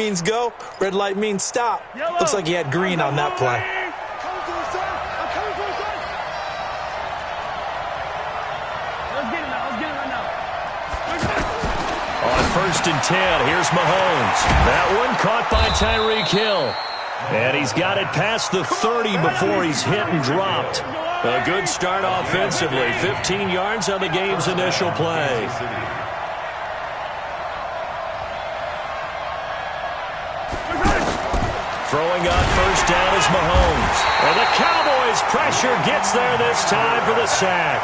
means go, red light means stop. Looks like he had green on that play. On 1st and 10, here's Mahomes. That one caught by Tyreek Hill. And he's got it past the 30 before he's hit and dropped. A good start offensively. 15 yards on the game's initial play. Throwing on 1st down is Mahomes. And the Cowboys' pressure gets there this time for the sack.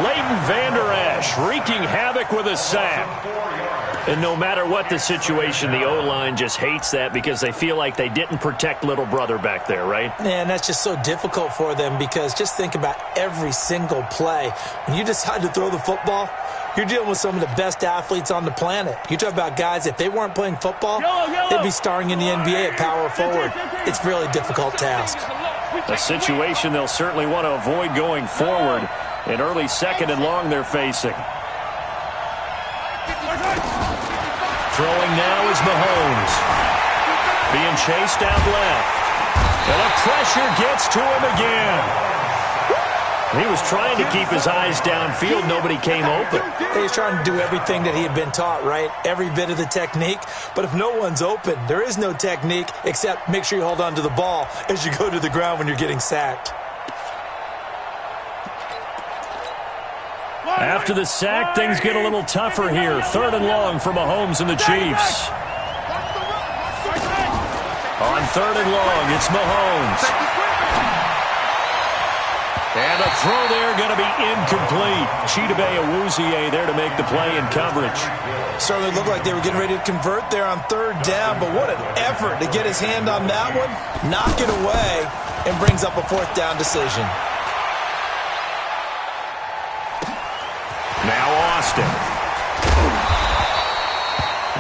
Leighton Vander Esch wreaking havoc with a sack. And no matter what the situation, the O-line just hates that because they feel like they didn't protect little brother back there, right? Yeah, and that's just so difficult for them because just think about every single play. When you decide to throw the football, you're dealing with some of the best athletes on the planet. You talk about guys, if they weren't playing football, they'd be starring in the NBA at power forward. It's a really difficult task. A situation they'll certainly want to avoid going forward. An early 2nd and long they're facing. Throwing now is Mahomes. Being chased out left. And the pressure gets to him again. He was trying to keep his eyes downfield. Nobody came open. He's trying to do everything that he had been taught, right? Every bit of the technique. But if no one's open, there is no technique except make sure you hold on to the ball as you go to the ground when you're getting sacked. After the sack, things get a little tougher here. 3rd and long for Mahomes and the Chiefs. On 3rd and long, it's Mahomes. And a throw there going to be incomplete. Chidobe Awuzie there to make the play in coverage. Certainly looked like they were getting ready to convert there on 3rd down, but what an effort to get his hand on that one, knock it away, and brings up a 4th down decision. Now Austin.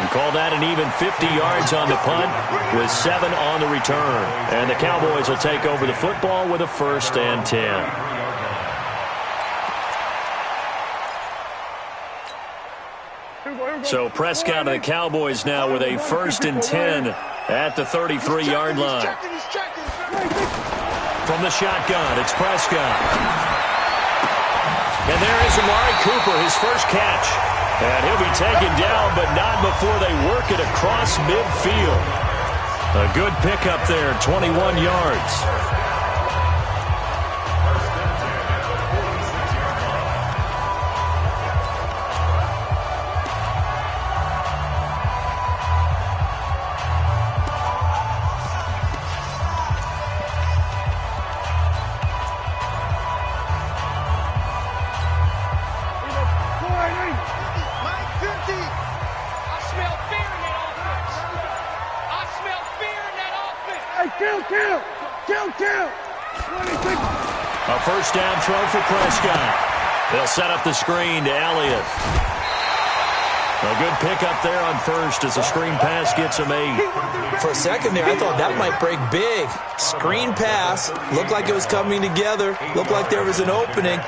We call that an even 50 yards on the punt with 7 on the return. And the Cowboys will take over the football with a 1st and 10. So Prescott and the Cowboys now with a 1st and 10 at the 33-yard line. From the shotgun, it's Prescott. And there is Amari Cooper, his first catch. And he'll be taken down, but not before they work it across midfield. A good pickup there, 21 yards. A 1st down throw for Prescott. They'll set up the screen to Elliott. A good pickup there on 1st as the screen pass gets him 8. For a second there, I thought that might break big. Screen pass. Looked like it was coming together. Looked like there was an opening.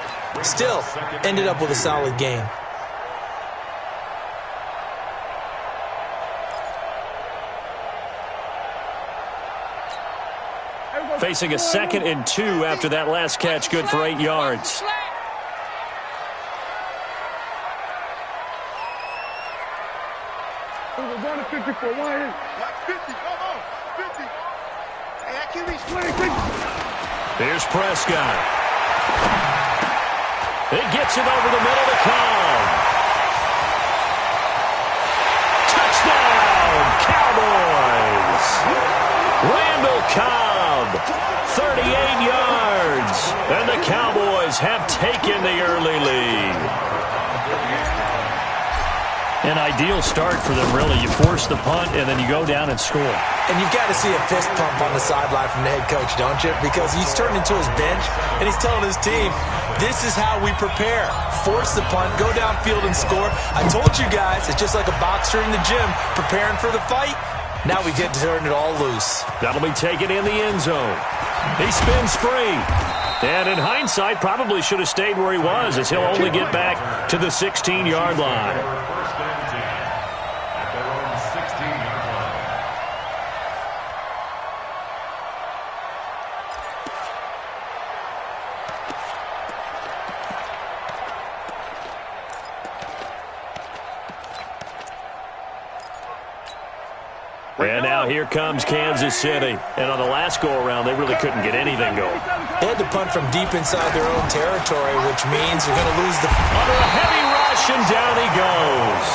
Still, ended up with a solid game. Facing a 2nd and 2 after that last catch, good for 8 yards. Here's Prescott. It gets it over the middle to Cobb. Touchdown, Cowboys! Randall Cobb, 38 yards. And the Cowboys have taken the early lead. An ideal start for them, really. You force the punt, and then you go down and score. And you've got to see a fist pump on the sideline from the head coach, don't you? Because he's turned into his bench, and he's telling his team, this is how we prepare. Force the punt, go downfield and score. I told you guys, it's just like a boxer in the gym preparing for the fight. Now we get to turn it all loose. That'll be taken in the end zone. He spins free. And in hindsight, probably should have stayed where he was, as he'll only get back to the 16-yard line. And now here comes Kansas City. And on the last go-around, they really couldn't get anything going. They had to punt from deep inside their own territory, which means they're going to lose the... Under a heavy rush, and down he goes.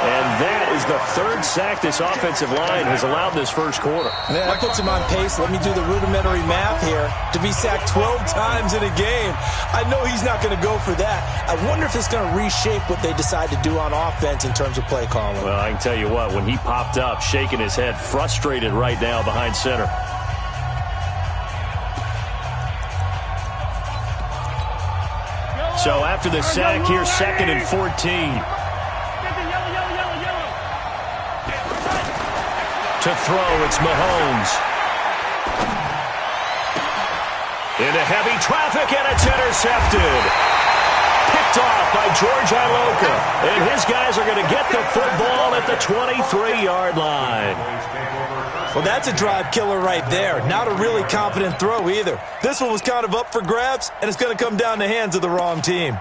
And that is the third sack this offensive line has allowed this first quarter. Yeah, that puts him on pace. Let me do the rudimentary math here. To be sacked 12 times in a game, I know he's not going to go for that. I wonder if it's going to reshape what they decide to do on offense in terms of play calling. Well, I can tell you what, when he popped up, shaking his head, frustrated right now behind center. So after the sack, here's 2nd and 14. To throw, it's Mahomes. Into heavy traffic, and it's intercepted. Picked off by George Iloka. And his guys are going to get the football at the 23-yard line. Well, that's a drive killer right there. Not a really confident throw either. This one was kind of up for grabs, and it's going to come down the hands of the wrong team.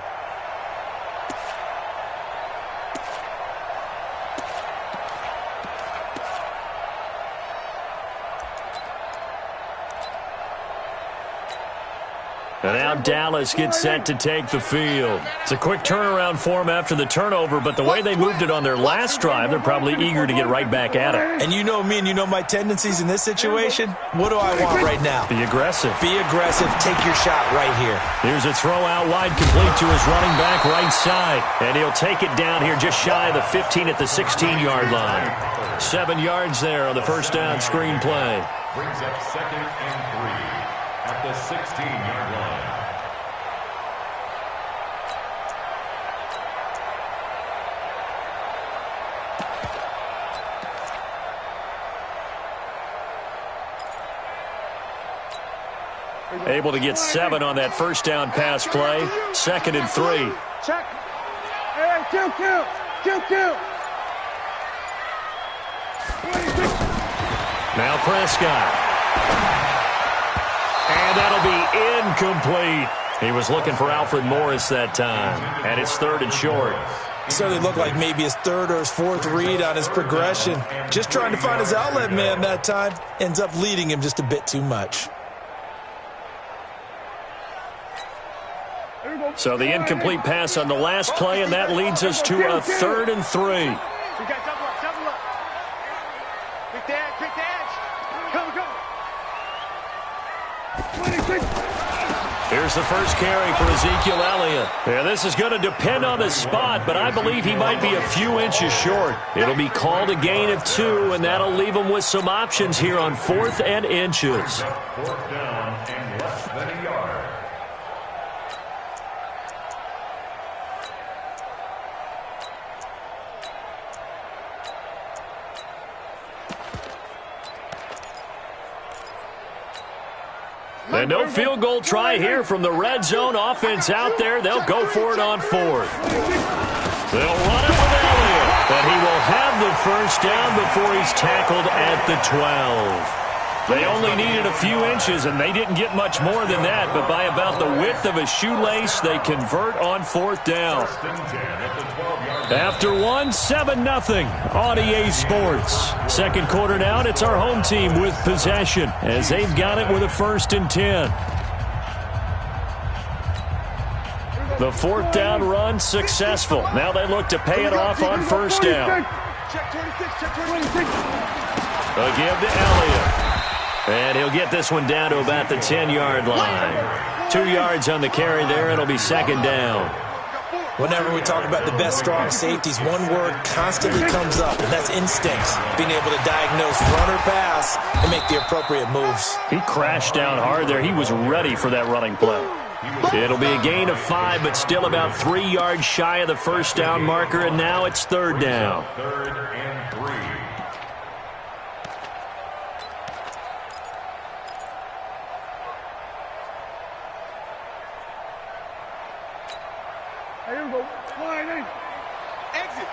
And now Dallas gets set to take the field. It's a quick turnaround for them after the turnover, but the way they moved it on their last drive, they're probably eager to get right back at it. And you know me and you know my tendencies in this situation. What do I want right now? Be aggressive. Be aggressive. Take your shot right here. Here's a throw out wide, complete to his running back right side. And he'll take it down here just shy of the 15 at the 16-yard line. 7 yards there on the first down screen play. Brings up 2nd and 3 at the 16-yard line. Able to get 7 on that first down pass play. 2nd and 3. Check. Hey, Q. Now Prescott. And that'll be incomplete. He was looking for Alfred Morris that time. And it's 3rd and short. Certainly looked like maybe his 3rd or his 4th read on his progression. Just trying to find his outlet man that time. Ends up leading him just a bit too much. So the incomplete pass on the last play, and that leads us to a 3rd and 3. We got double up. Quick dash. Go. Here's the first carry for Ezekiel Elliott. Yeah, this is going to depend on the spot, but I believe he might be a few inches short. It'll be called a gain of 2, and that'll leave him with some options here on 4th and inches. 4th down and less than a yard. And no field goal try here from the red zone offense out there. They'll go for it on 4th. They'll run it with Elliott. And he will have the first down before he's tackled at the 12. They only needed a few inches, and they didn't get much more than that. But by about the width of a shoelace, they convert on 4th down. After 1, 7-0 on EA Sports. Second quarter now, and it's our home team with possession as they've got it with a 1st and 10. The 4th down run successful. Now they look to pay it off on 1st down. A give to Elliott. And he'll get this one down to about the 10-yard line. 2 yards on the carry there. It'll be 2nd down. Whenever we talk about the best strong safeties, one word constantly comes up, and that's instinct. Being able to diagnose run or pass and make the appropriate moves. He crashed down hard there. He was ready for that running play. It'll be a gain of 5, but still about 3 yards shy of the first down marker, and now it's 3rd down. 3rd and 3. Here we go. Line in. Exit.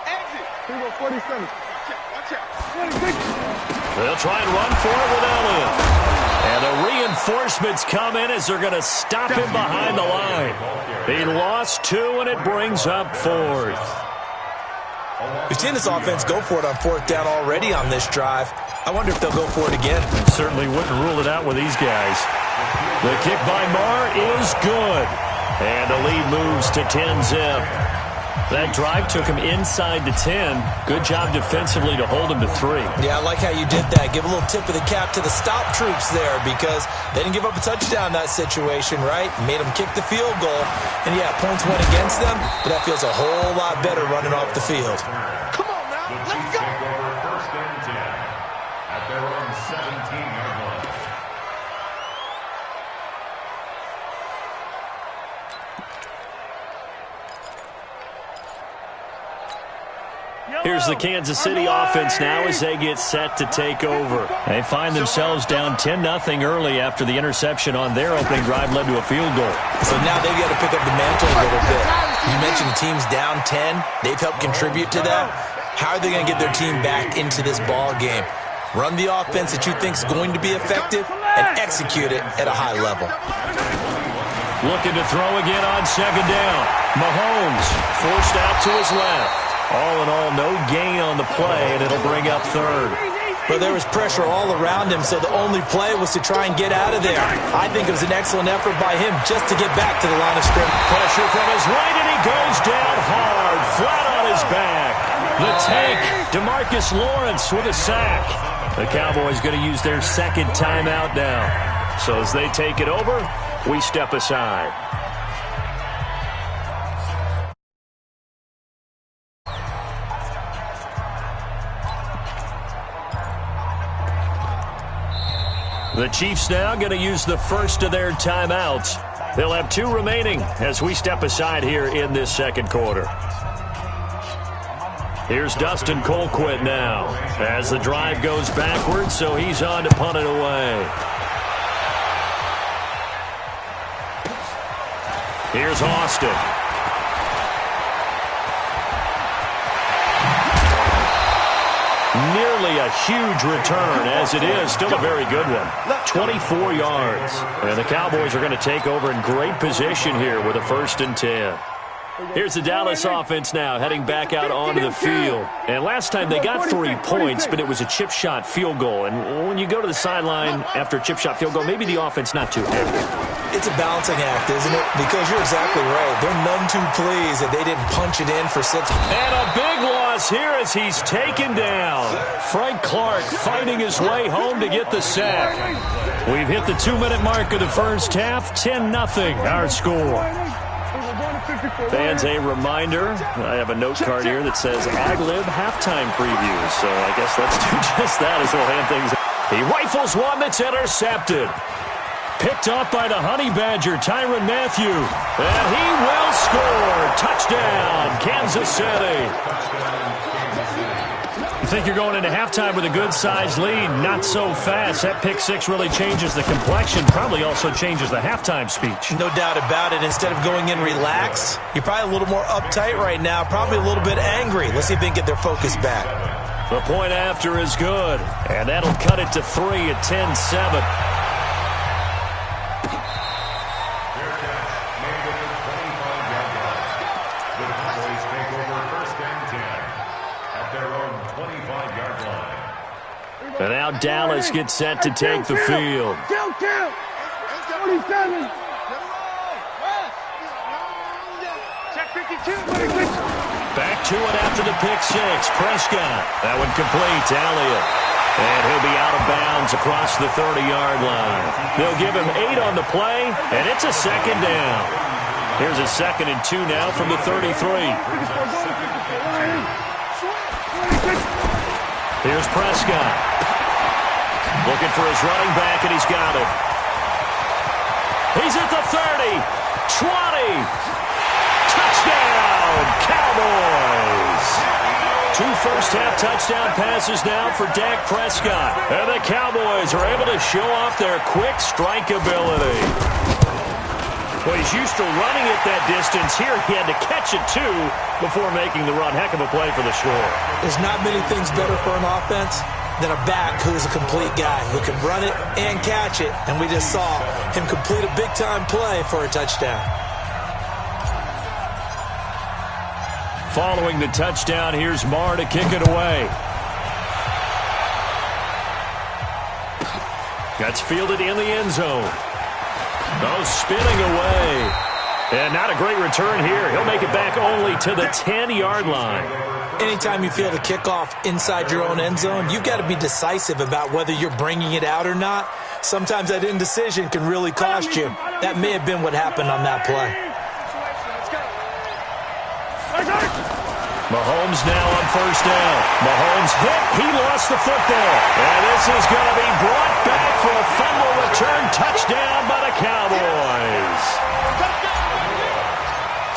Here we go, 47. Watch out. 26. They'll try and run for it with Elliott. And the reinforcements come in as they're going to stop him behind the line. He lost 2, and it brings up 4th. We've seen this offense go for it on fourth down already on this drive. I wonder if they'll go for it again. Certainly wouldn't rule it out with these guys. The kick by Marr is good. And the lead moves to 10-zip. That drive took him inside the 10. Good job defensively to hold him to 3. Yeah, I like how you did that. Give a little tip of the cap to the stop troops there because they didn't give up a touchdown in that situation, right? Made them kick the field goal. And, yeah, points went against them, but that feels a whole lot better running off the field. Come on now, let's go. Take over first and 10 at their own 17-yard line. Here's the Kansas City offense now as they get set to take over. They find themselves down 10-0 early after the interception on their opening drive led to a field goal. So now they've got to pick up the mantle a little bit. You mentioned the team's down 10. They've helped contribute to that. How are they going to get their team back into this ball game? Run the offense that you think is going to be effective and execute it at a high level. Looking to throw again on second down. Mahomes forced out to his left. All in all, no gain on the play, and it'll bring up third. But there was pressure all around him, so the only play was to try and get out of there. I think it was an excellent effort by him just to get back to the line of scrimmage. Pressure from his right, and he goes down hard, flat on his back. The tank, DeMarcus Lawrence with a sack. The Cowboys going to use their second timeout now. So as they take it over, we step aside. The Chiefs now going to use the first of their timeouts. They'll have 2 remaining as we step aside here in this second quarter. Here's Dustin Colquitt now as the drive goes backwards, so he's on to punt it away. Here's Austin. Nearly a huge return, as it is still a very good one. 24 yards. And the Cowboys are going to take over in great position here with a 1st and 10. Here's the Dallas offense now heading back out onto the field. And last time they got 3 points, but it was a chip shot field goal. And when you go to the sideline after a chip shot field goal, maybe the offense not too happy. It's a balancing act, isn't it? Because you're exactly right. They're none too pleased that they didn't punch it in for 6. And a big loss here as he's taken down. Frank Clark fighting his way home to get the sack. We've hit the 2-minute mark of the first half. 10-0 our score. Fans, a reminder, I have a note card here that says ad-lib halftime previews, so I guess let's do just that as we'll hand things. He rifles one that's intercepted. Picked off by the Honey Badger, Tyrann Mathieu. And he will score. Touchdown, Kansas City. You think you're going into halftime with a good-sized lead. Not so fast. That pick 6 really changes the complexion. Probably also changes the halftime speech. No doubt about it. Instead of going in relaxed, you're probably a little more uptight right now. Probably a little bit angry. Let's see if they can get their focus back. The point after is good. And that'll cut it to 3 at 10-7. And now Dallas gets set to take the field. 27. Check 52. Back to it after the pick 6. Prescott. That one complete to Elliott. And he'll be out of bounds across the 30-yard line. They'll give him 8 on the play, and it's a second down. Here's a 2nd and 2 now from the 33. Here's Prescott. Looking for his running back, and he's got it. He's at the 30, 20. Touchdown, Cowboys. 2 first-half touchdown passes now for Dak Prescott. And the Cowboys are able to show off their quick strike ability. Well, he's used to running it that distance. Here he had to catch it, too, before making the run. Heck of a play for the score. There's not many things better for an offense than a back who is a complete guy who can run it and catch it. And we just saw him complete a big-time play for a touchdown. Following the touchdown, here's Marr to kick it away. That's fielded in the end zone. Oh, spinning away. And not a great return here. He'll make it back only to the 10-yard line. Anytime you field a kickoff inside your own end zone, you've got to be decisive about whether you're bringing it out or not. Sometimes that indecision can really cost you. That may have been what happened on that play. Mahomes now on first down. Mahomes hit. He lost the football. And this is going to be brought back for a fumble return touchdown by the Cowboys.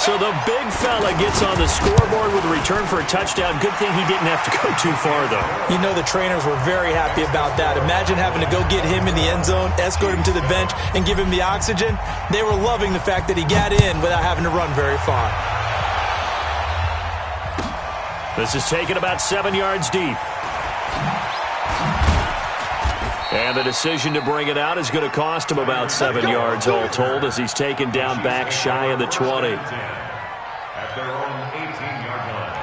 So the big fella gets on the scoreboard with a return for a touchdown. Good thing he didn't have to go too far, though. You know the trainers were very happy about that. Imagine having to go get him in the end zone, escort him to the bench, and give him the oxygen. They were loving the fact that he got in without having to run very far. This is taken about 7 yards deep. And the decision to bring it out is going to cost him about 7 yards all told as he's taken down back shy of the 20. At their own 18-yard line.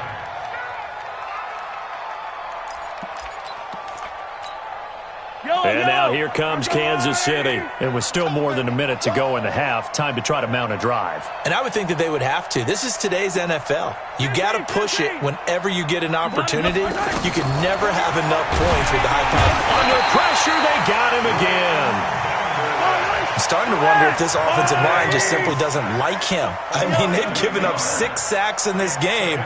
And now here comes Kansas City. And with still more than a minute to go in the half, time to try to mount a drive. And I would think that they would have to. This is today's NFL. You got to push it whenever you get an opportunity. You can never have enough points with the high power. Under pressure, they got him again. I'm starting to wonder if this offensive line just simply doesn't like him. I mean, they've given up 6 sacks in this game.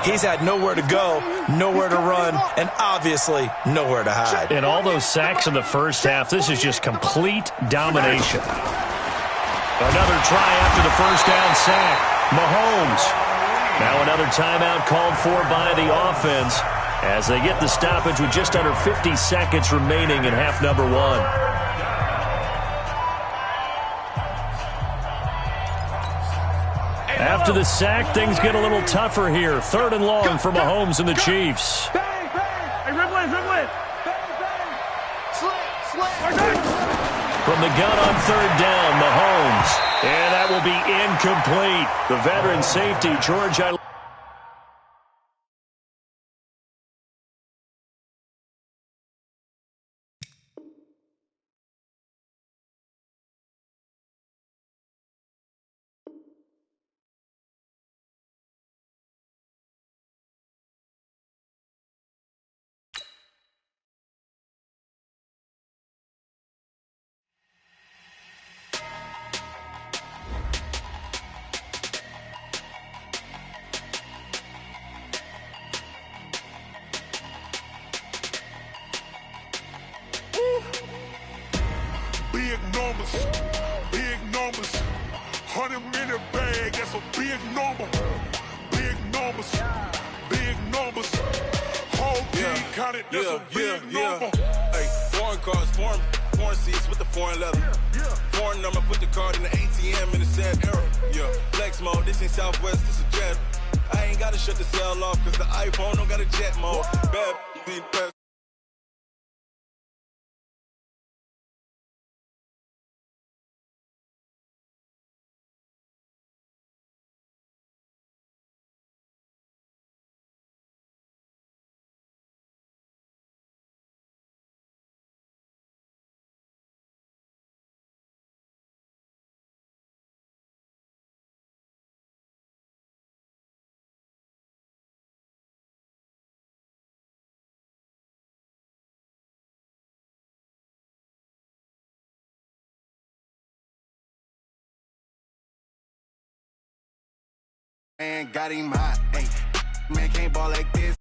He's had nowhere to go, nowhere to run, and obviously nowhere to hide. And all those sacks in the first half, this is just complete domination. Another try after the first down sack. Mahomes. Now another timeout called for by the offense as they get the stoppage with just under 50 seconds remaining in half number 1. After the sack, things get a little tougher here. 3rd and long for Mahomes and the Chiefs. Hey, Ridley. From the gun on 3rd down, Mahomes. And that will be incomplete. The veteran safety, George. Big numbers, 100-minute bag, that's a big number. Big numbers, whole team counted, that's a big number. Hey, foreign cars, foreign seats with the foreign leather. Foreign number, put the card in the ATM in the sad era. Yeah, flex mode, this ain't Southwest, this a jet. I ain't gotta shut the cell off, cause the iPhone don't got a jet mode. Bad, best. Man, got him hot, ayy. Man can't ball like this.